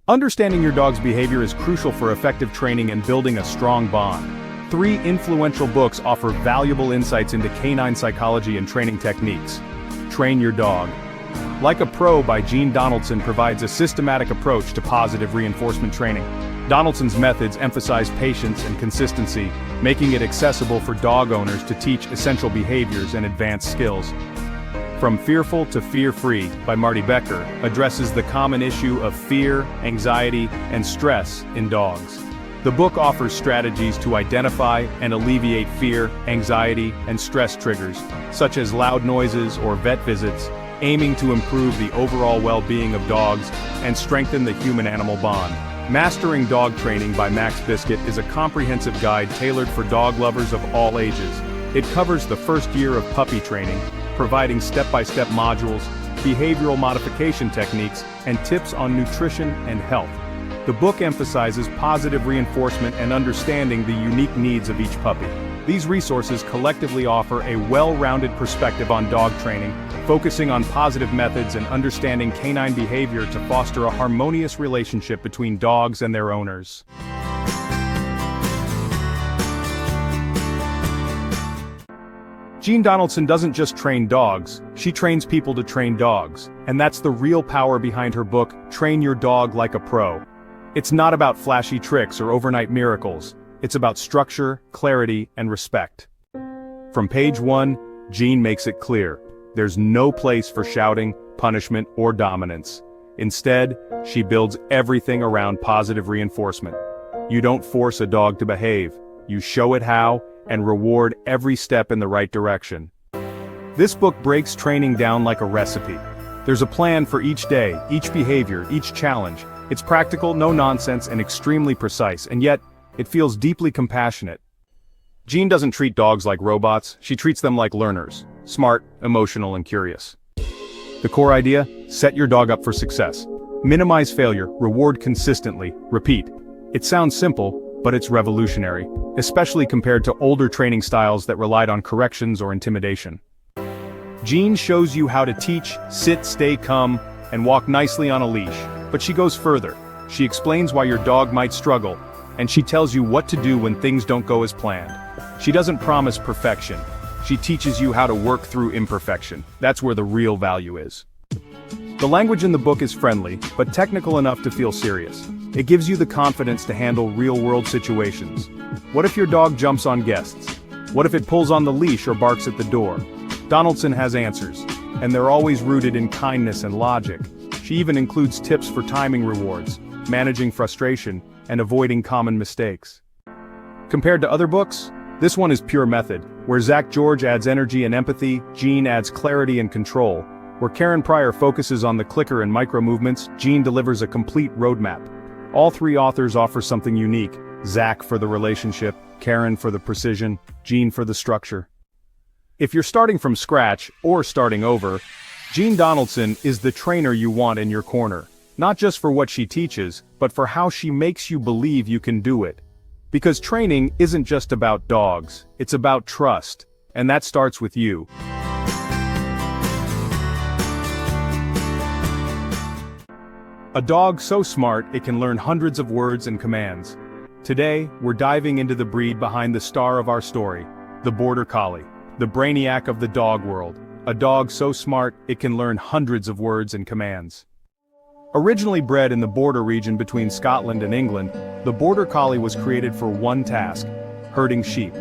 Understanding your dog's behavior is crucial for effective training and building a strong bond. 3 influential books offer valuable insights into canine psychology and training techniques. Train Your Dog. Like a Pro by Donaldson provides a systematic approach to positive reinforcement training. Donaldson's methods emphasize patience and consistency, making it accessible for dog owners to teach essential behaviors and advanced skills. From Fearful to Fear-Free by Marty Becker addresses the common issue of fear, anxiety, and stress in dogs. The book offers strategies to identify and alleviate fear, anxiety, and stress triggers, such as loud noises or vet visits, aiming to improve the overall well-being of dogs and strengthen the human-animal bond. Mastering Dog Training by Max Biscuit is a comprehensive guide tailored for dog lovers of all ages. It covers the first year of puppy training, providing step-by-step modules, behavioral modification techniques, and tips on nutrition and health. The book emphasizes positive reinforcement and understanding the unique needs of each puppy. These resources collectively offer a well-rounded perspective on dog training, focusing on positive methods and understanding canine behavior to foster a harmonious relationship between dogs and their owners. Donaldson doesn't just train dogs, she trains people to train dogs, and that's the real power behind her book, Train Your Dog Like a Pro. It's not about flashy tricks or overnight miracles, it's about structure, clarity, and respect. From page 1, Jean makes it clear, there's no place for shouting, punishment, or dominance. Instead, she builds everything around positive reinforcement. You don't force a dog to behave, you show it how, and reward every step in the right direction. This book breaks training down like a recipe. There's a plan for each day, each behavior, each challenge. It's practical, no nonsense, and extremely precise, and yet, it feels deeply compassionate. Jean doesn't treat dogs like robots, she treats them like learners, smart, emotional, and curious. The core idea? Set your dog up for success. Minimize failure, reward consistently, repeat. It sounds simple, but it's revolutionary, especially compared to older training styles that relied on corrections or intimidation. Jean shows you how to teach, sit, stay calm, and walk nicely on a leash, but she goes further. She explains why your dog might struggle, and she tells you what to do when things don't go as planned. She doesn't promise perfection. She teaches you how to work through imperfection. That's where the real value is. The language in the book is friendly, but technical enough to feel serious. It gives you the confidence to handle real-world situations. What if your dog jumps on guests? What if it pulls on the leash or barks at the door? Donaldson has answers, and they're always rooted in kindness and logic. She even includes tips for timing rewards, managing frustration, and avoiding common mistakes. Compared to other books, this one is pure method. Where Zach George adds energy and empathy, Jean adds clarity and control. Where Karen Pryor focuses on the clicker and micro movements, Jean delivers a complete roadmap. All 3 authors offer something unique, Zach for the relationship, Karen for the precision, Jean for the structure. If you're starting from scratch, or starting over, Donaldson is the trainer you want in your corner. Not just for what she teaches, but for how she makes you believe you can do it. Because training isn't just about dogs, it's about trust, and that starts with you. A dog so smart it can learn hundreds of words and commands. Today, we're diving into the breed behind the star of our story, the Border Collie, the brainiac of the dog world. A dog so smart it can learn hundreds of words and commands. Originally bred in the border region between Scotland and England, the Border Collie was created for one task: herding sheep.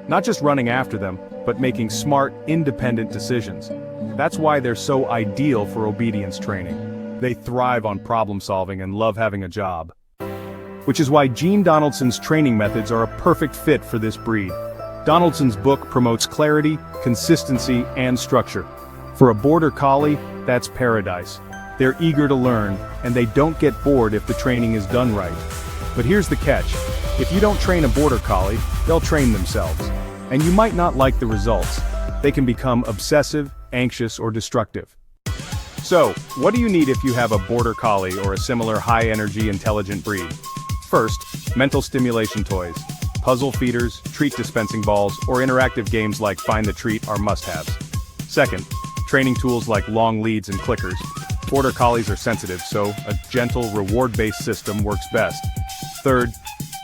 Not just running after them, but making smart, independent decisions. That's why they're so ideal for obedience training. They thrive on problem solving and love having a job. Which is why Donaldson's training methods are a perfect fit for this breed. Donaldson's book promotes clarity, consistency, and structure. For a Border Collie, that's paradise. They're eager to learn, and they don't get bored if the training is done right. But here's the catch. If you don't train a Border Collie, they'll train themselves. And you might not like the results. They can become obsessive, anxious, or destructive. So, what do you need if you have a Border Collie or a similar high-energy, intelligent breed? First, mental stimulation toys. Puzzle feeders, treat dispensing balls, or interactive games like Find the Treat are must-haves. Second, training tools like long leads and clickers. Border collies are sensitive, so a gentle, reward-based system works best. Third,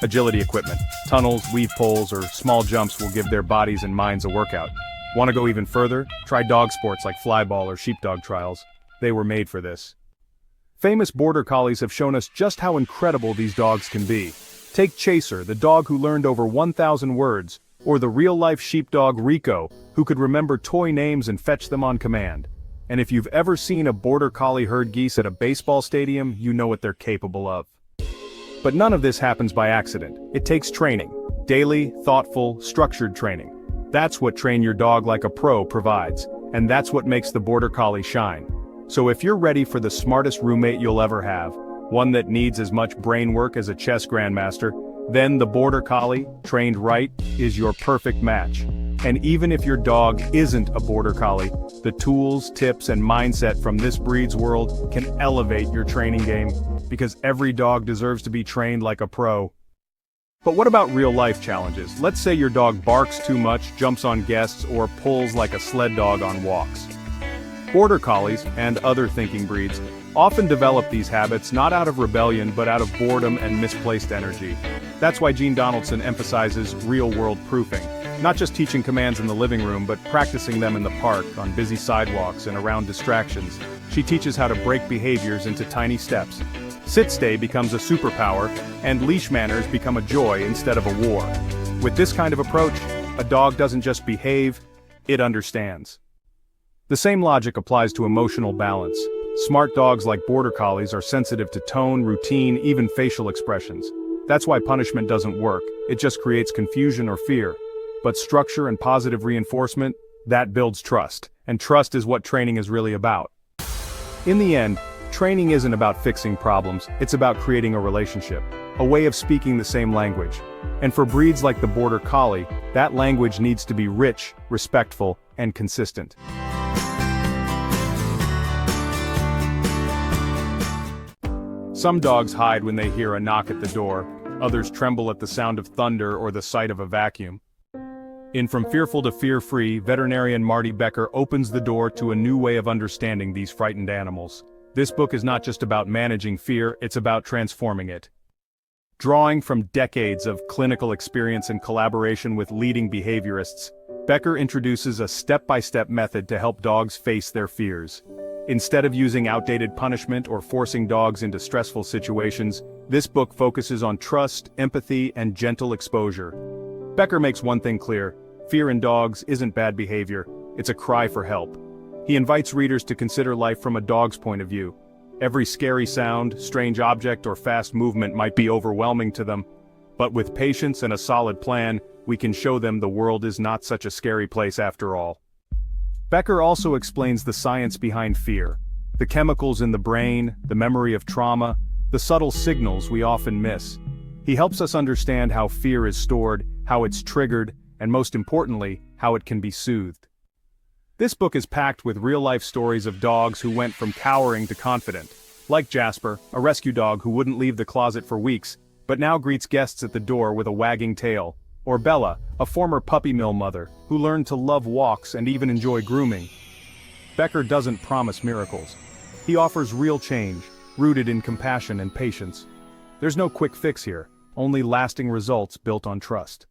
agility equipment. Tunnels, weave poles, or small jumps will give their bodies and minds a workout. Want to go even further? Try dog sports like flyball or sheepdog trials. They were made for this. Famous border collies have shown us just how incredible these dogs can be. Take Chaser, the dog who learned over 1,000 words, or the real-life sheepdog Rico, who could remember toy names and fetch them on command. And if you've ever seen a border collie herd geese at a baseball stadium, you know what they're capable of. But none of this happens by accident. It takes training. Daily, thoughtful, structured training. That's what Train Your Dog Like a Pro provides, and that's what makes the border collie shine. So if you're ready for the smartest roommate you'll ever have, one that needs as much brain work as a chess grandmaster, then the border collie, trained right, is your perfect match. And even if your dog isn't a border collie, the tools, tips, and mindset from this breed's world can elevate your training game, because every dog deserves to be trained like a pro. But what about real-life challenges? Let's say your dog barks too much, jumps on guests, or pulls like a sled dog on walks. Border collies, and other thinking breeds, often develop these habits not out of rebellion but out of boredom and misplaced energy. That's why Donaldson emphasizes real-world proofing. Not just teaching commands in the living room, but practicing them in the park, on busy sidewalks, and around distractions. She teaches how to break behaviors into tiny steps. Sit-stay becomes a superpower, and leash manners become a joy instead of a war. With this kind of approach, a dog doesn't just behave, it understands. The same logic applies to emotional balance. Smart dogs like border collies are sensitive to tone, routine, even facial expressions. That's why punishment doesn't work, it just creates confusion or fear. But structure and positive reinforcement, that builds trust, and trust is what training is really about. In the end, training isn't about fixing problems, it's about creating a relationship, a way of speaking the same language. And for breeds like the border collie, that language needs to be rich, respectful, and consistent. Some dogs hide when they hear a knock at the door, others tremble at the sound of thunder or the sight of a vacuum. In From Fearful to Fear-Free, veterinarian Marty Becker opens the door to a new way of understanding these frightened animals. This book is not just about managing fear, it's about transforming it. Drawing from decades of clinical experience and collaboration with leading behaviorists, Becker introduces a step-by-step method to help dogs face their fears. Instead of using outdated punishment or forcing dogs into stressful situations, this book focuses on trust, empathy, and gentle exposure. Becker makes one thing clear: fear in dogs isn't bad behavior, it's a cry for help. He invites readers to consider life from a dog's point of view. Every scary sound, strange object, or fast movement might be overwhelming to them, but with patience and a solid plan, we can show them the world is not such a scary place after all. Becker also explains the science behind fear, the chemicals in the brain, the memory of trauma, the subtle signals we often miss. He helps us understand how fear is stored, how it's triggered, and most importantly, how it can be soothed. This book is packed with real-life stories of dogs who went from cowering to confident. Like Jasper, a rescue dog who wouldn't leave the closet for weeks, but now greets guests at the door with a wagging tail. Or Bella, a former puppy mill mother, who learned to love walks and even enjoy grooming. Becker doesn't promise miracles. He offers real change, rooted in compassion and patience. There's no quick fix here, only lasting results built on trust.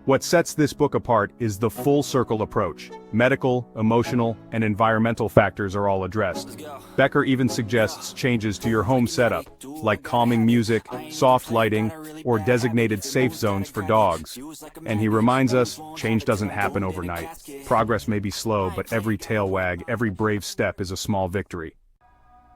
What sets this book apart is the full-circle approach. Medical, emotional, and environmental factors are all addressed. Becker even suggests changes to your home setup, like calming music, soft lighting, or designated safe zones for dogs. And he reminds us, change doesn't happen overnight. Progress may be slow, but every tail wag, every brave step is a small victory.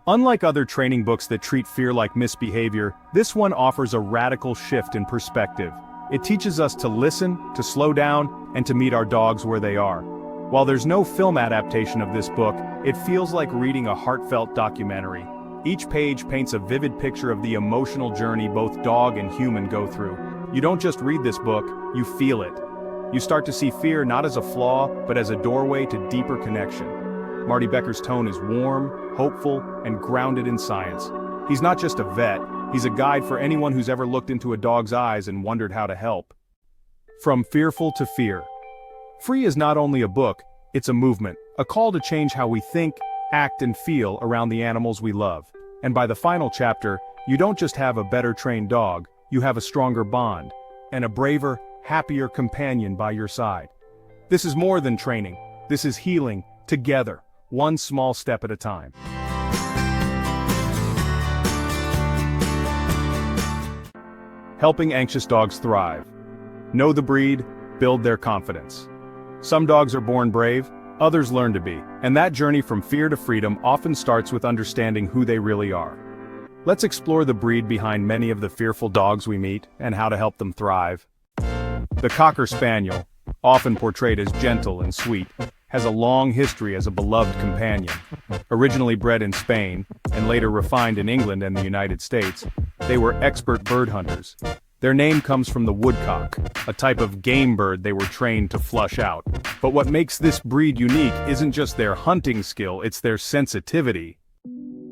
Unlike other training books that treat fear like misbehavior, this one offers a radical shift in perspective. It teaches us to listen, to slow down, and to meet our dogs where they are. While there's no film adaptation of this book, it feels like reading a heartfelt documentary. Each page paints a vivid picture of the emotional journey both dog and human go through. You don't just read this book, you feel it. You start to see fear not as a flaw, but as a doorway to deeper connection. Marty Becker's tone is warm, hopeful, and grounded in science. He's not just a vet, he's a guide for anyone who's ever looked into a dog's eyes and wondered how to help. From Fearful to Fear. Free is not only a book, it's a movement, a call to change how we think, act and feel around the animals we love. And by the final chapter, you don't just have a better trained dog, you have a stronger bond, and a braver, happier companion by your side. This is more than training, this is healing, together, one small step at a time. Helping anxious dogs thrive. Know the breed, build their confidence. Some dogs are born brave, others learn to be, and that journey from fear to freedom often starts with understanding who they really are. Let's explore the breed behind many of the fearful dogs we meet, and how to help them thrive. The Cocker Spaniel, often portrayed as gentle and sweet, has a long history as a beloved companion. Originally bred in Spain, and later refined in England and the United States, they were expert bird hunters. Their name comes from the woodcock, a type of game bird they were trained to flush out. But what makes this breed unique isn't just their hunting skill, it's their sensitivity.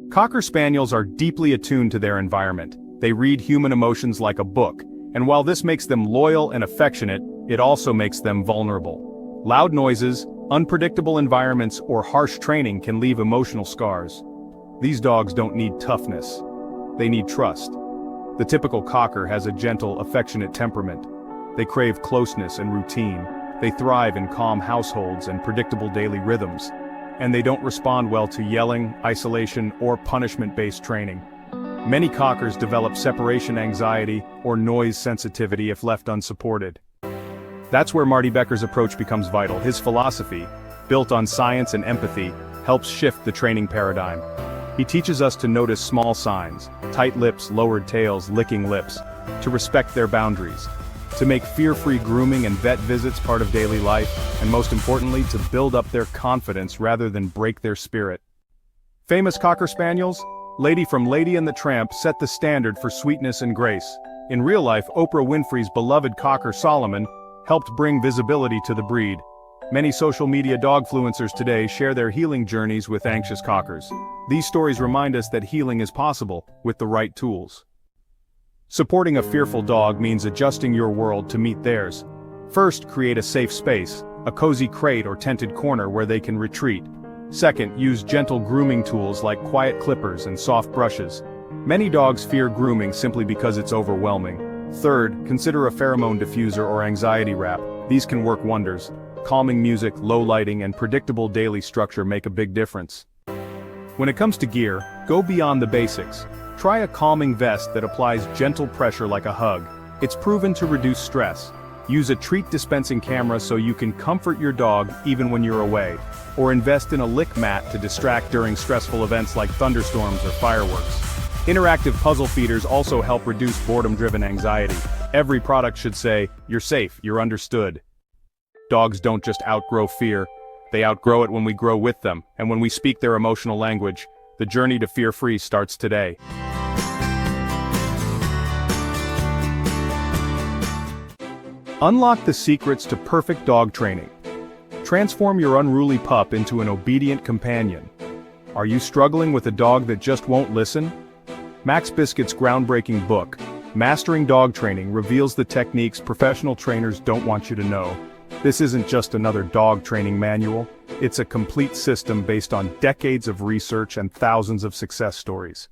Cocker Spaniels are deeply attuned to their environment. They read human emotions like a book, and while this makes them loyal and affectionate, it also makes them vulnerable. Loud noises, unpredictable environments, or harsh training can leave emotional scars. These dogs don't need toughness. They need trust. The typical cocker has a gentle, affectionate temperament. They crave closeness and routine. They thrive in calm households and predictable daily rhythms. And they don't respond well to yelling, isolation, or punishment-based training. Many cockers develop separation anxiety or noise sensitivity if left unsupported. That's where Marty Becker's approach becomes vital. His philosophy, built on science and empathy, helps shift the training paradigm. He teaches us to notice small signs, tight lips, lowered tails, licking lips, to respect their boundaries, to make fear-free grooming and vet visits part of daily life, and most importantly, to build up their confidence rather than break their spirit. Famous Cocker Spaniels? Lady from Lady and the Tramp set the standard for sweetness and grace. In real life, Oprah Winfrey's beloved Cocker Solomon helped bring visibility to the breed. Many social media dogfluencers today share their healing journeys with anxious cockers. These stories remind us that healing is possible, with the right tools. Supporting a fearful dog means adjusting your world to meet theirs. First, create a safe space, a cozy crate or tented corner where they can retreat. Second, use gentle grooming tools like quiet clippers and soft brushes. Many dogs fear grooming simply because it's overwhelming. Third, consider a pheromone diffuser or anxiety wrap. These can work wonders. Calming music, low lighting, and predictable daily structure make a big difference. When it comes to gear, go beyond the basics. Try a calming vest that applies gentle pressure like a hug. It's proven to reduce stress. Use a treat dispensing camera so you can comfort your dog even when you're away. Or invest in a lick mat to distract during stressful events like thunderstorms or fireworks. Interactive puzzle feeders also help reduce boredom-driven anxiety. Every product should say, "You're safe, you're understood." Dogs don't just outgrow fear, they outgrow it when we grow with them, and when we speak their emotional language. The journey to fear-free starts today. Unlock the secrets to perfect dog training. Transform your unruly pup into an obedient companion. Are you struggling with a dog that just won't listen? Max Biscuit's groundbreaking book, Mastering Dog Training, reveals the techniques professional trainers don't want you to know. This isn't just another dog training manual, it's a complete system based on decades of research and thousands of success stories.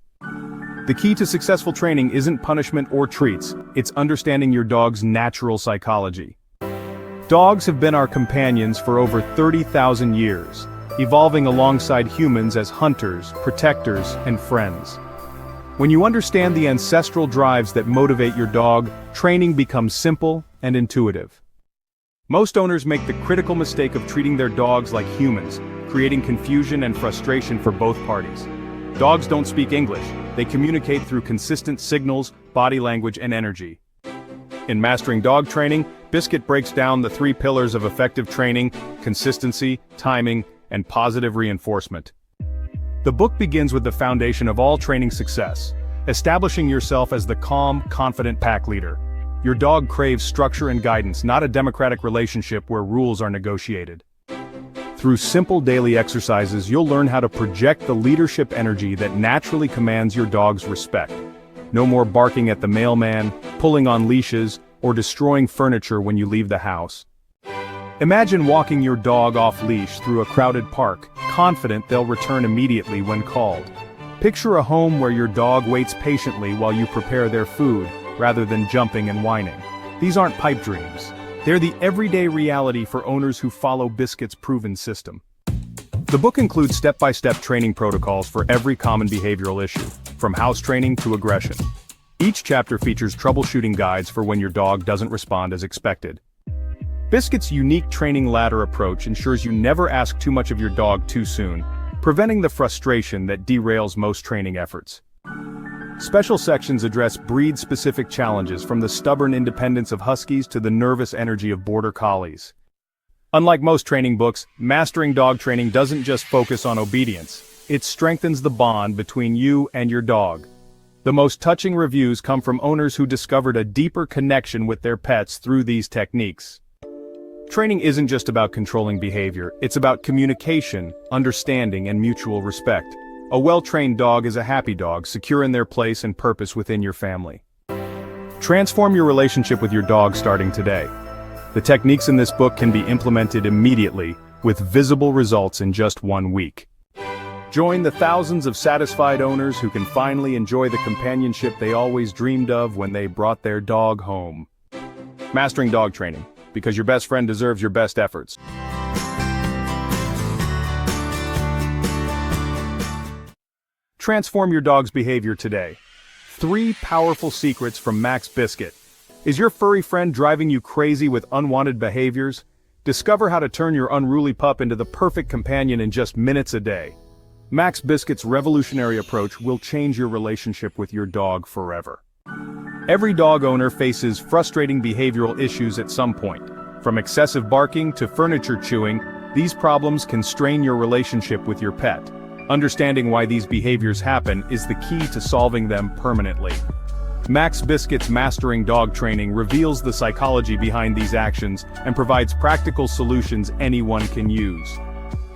The key to successful training isn't punishment or treats, it's understanding your dog's natural psychology. Dogs have been our companions for over 30,000 years, evolving alongside humans as hunters, protectors, and friends. When you understand the ancestral drives that motivate your dog, training becomes simple and intuitive. Most owners make the critical mistake of treating their dogs like humans, creating confusion and frustration for both parties. Dogs don't speak English, they communicate through consistent signals, body language, and energy. In Mastering Dog Training, Biscuit breaks down the 3 pillars of effective training: consistency, timing, and positive reinforcement. The book begins with the foundation of all training success, establishing yourself as the calm, confident pack leader. Your dog craves structure and guidance, not a democratic relationship where rules are negotiated. Through simple daily exercises, you'll learn how to project the leadership energy that naturally commands your dog's respect. No more barking at the mailman, pulling on leashes, or destroying furniture when you leave the house. Imagine walking your dog off-leash through a crowded park, confident they'll return immediately when called. Picture a home where your dog waits patiently while you prepare their food, rather than jumping and whining. These aren't pipe dreams. They're the everyday reality for owners who follow Biscuit's proven system. The book includes step-by-step training protocols for every common behavioral issue, from house training to aggression. Each chapter features troubleshooting guides for when your dog doesn't respond as expected. Biscuit's unique training ladder approach ensures you never ask too much of your dog too soon, preventing the frustration that derails most training efforts. Special sections address breed-specific challenges, from the stubborn independence of Huskies to the nervous energy of Border Collies. Unlike most training books, Mastering Dog Training doesn't just focus on obedience. It strengthens the bond between you and your dog. The most touching reviews come from owners who discovered a deeper connection with their pets through these techniques. Training isn't just about controlling behavior, it's about communication, understanding, and mutual respect. A well-trained dog is a happy dog, secure in their place and purpose within your family. Transform your relationship with your dog starting today. The techniques in this book can be implemented immediately, with visible results in just 1 week. Join the thousands of satisfied owners who can finally enjoy the companionship they always dreamed of when they brought their dog home. Mastering Dog Training, because your best friend deserves your best efforts. Transform your dog's behavior today. 3 powerful secrets from Max Biscuit. Is your furry friend driving you crazy with unwanted behaviors? Discover how to turn your unruly pup into the perfect companion in just minutes a day. Max Biscuit's revolutionary approach will change your relationship with your dog forever. Every dog owner faces frustrating behavioral issues at some point. From excessive barking to furniture chewing, these problems can strain your relationship with your pet. Understanding why these behaviors happen is the key to solving them permanently. Max Biscuit's Mastering Dog Training reveals the psychology behind these actions and provides practical solutions anyone can use.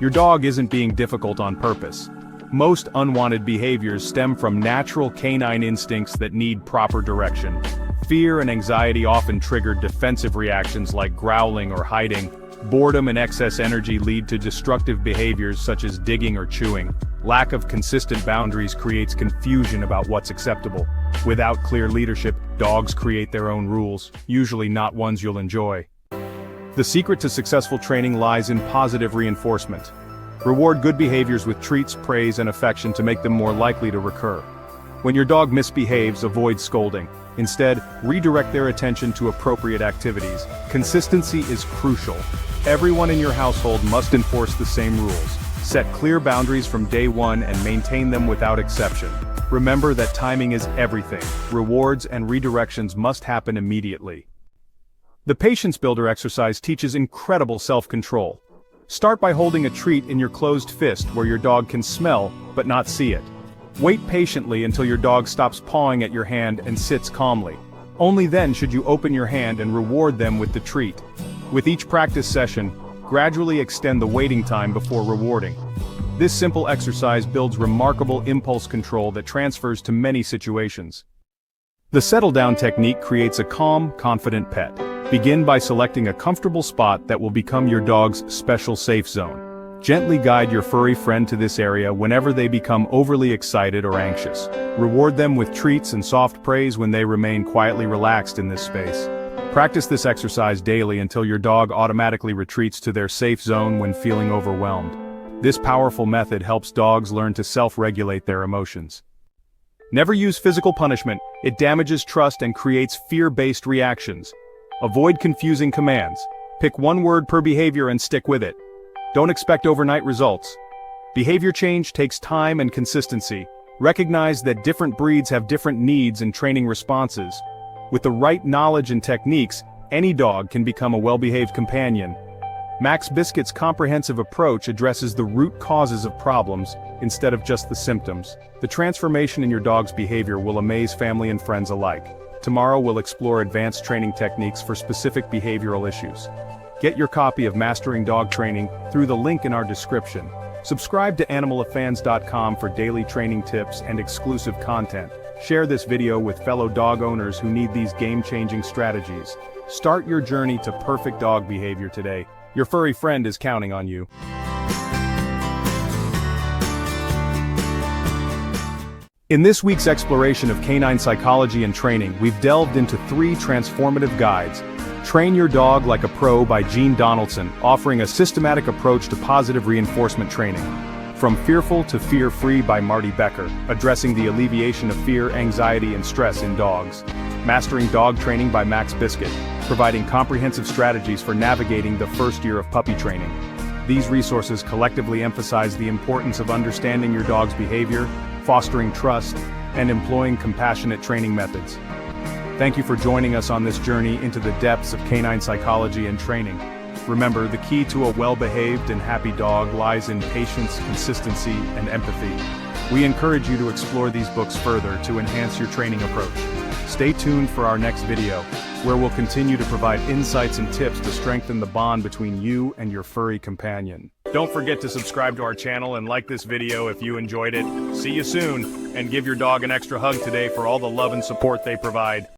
Your dog isn't being difficult on purpose. Most unwanted behaviors stem from natural canine instincts that need proper direction. Fear and anxiety often trigger defensive reactions like growling or hiding. Boredom and excess energy lead to destructive behaviors such as digging or chewing. Lack of consistent boundaries creates confusion about what's acceptable. Without clear leadership, dogs create their own rules, usually not ones you'll enjoy. The secret to successful training lies in positive reinforcement. Reward good behaviors with treats, praise, and affection to make them more likely to recur. When your dog misbehaves, avoid scolding. Instead, redirect their attention to appropriate activities. Consistency is crucial. Everyone in your household must enforce the same rules. Set clear boundaries from day one and maintain them without exception. Remember that timing is everything. Rewards and redirections must happen immediately. The Patience Builder exercise teaches incredible self-control. Start by holding a treat in your closed fist where your dog can smell but not see it. Wait patiently until your dog stops pawing at your hand and sits calmly. Only then should you open your hand and reward them with the treat. With each practice session, gradually extend the waiting time before rewarding. This simple exercise builds remarkable impulse control that transfers to many situations. The settle down technique creates a calm, confident pet. Begin by selecting a comfortable spot that will become your dog's special safe zone. Gently guide your furry friend to this area whenever they become overly excited or anxious. Reward them with treats and soft praise when they remain quietly relaxed in this space. Practice this exercise daily until your dog automatically retreats to their safe zone when feeling overwhelmed. This powerful method helps dogs learn to self-regulate their emotions. Never use physical punishment. It damages trust and creates fear-based reactions. Avoid confusing commands. Pick one word per behavior and stick with it. Don't expect overnight results. Behavior change takes time and consistency. Recognize that different breeds have different needs and training responses. With the right knowledge and techniques, any dog can become a well-behaved companion. Max Biscuit's comprehensive approach addresses the root causes of problems instead of just the symptoms. The transformation in your dog's behavior will amaze family and friends alike. Tomorrow we'll explore advanced training techniques for specific behavioral issues. Get your copy of Mastering Dog Training through the link in our description. Subscribe to animalafans.com for daily training tips and exclusive content. Share this video with fellow dog owners who need these game-changing strategies. Start your journey to perfect dog behavior today. Your furry friend is counting on you. In this week's exploration of canine psychology and training, we've delved into 3 transformative guides. Train Your Dog Like a Pro by Donaldson, offering a systematic approach to positive reinforcement training. From Fearful to Fear-Free by Marty Becker, addressing the alleviation of fear, anxiety, and stress in dogs. Mastering Dog Training by Max Biscuit, providing comprehensive strategies for navigating the first year of puppy training. These resources collectively emphasize the importance of understanding your dog's behavior, fostering trust, and employing compassionate training methods. Thank you for joining us on this journey into the depths of canine psychology and training. Remember, the key to a well-behaved and happy dog lies in patience, consistency, and empathy. We encourage you to explore these books further to enhance your training approach. Stay tuned for our next video, where we'll continue to provide insights and tips to strengthen the bond between you and your furry companion. Don't forget to subscribe to our channel and like this video if you enjoyed it. See you soon, and give your dog an extra hug today for all the love and support they provide.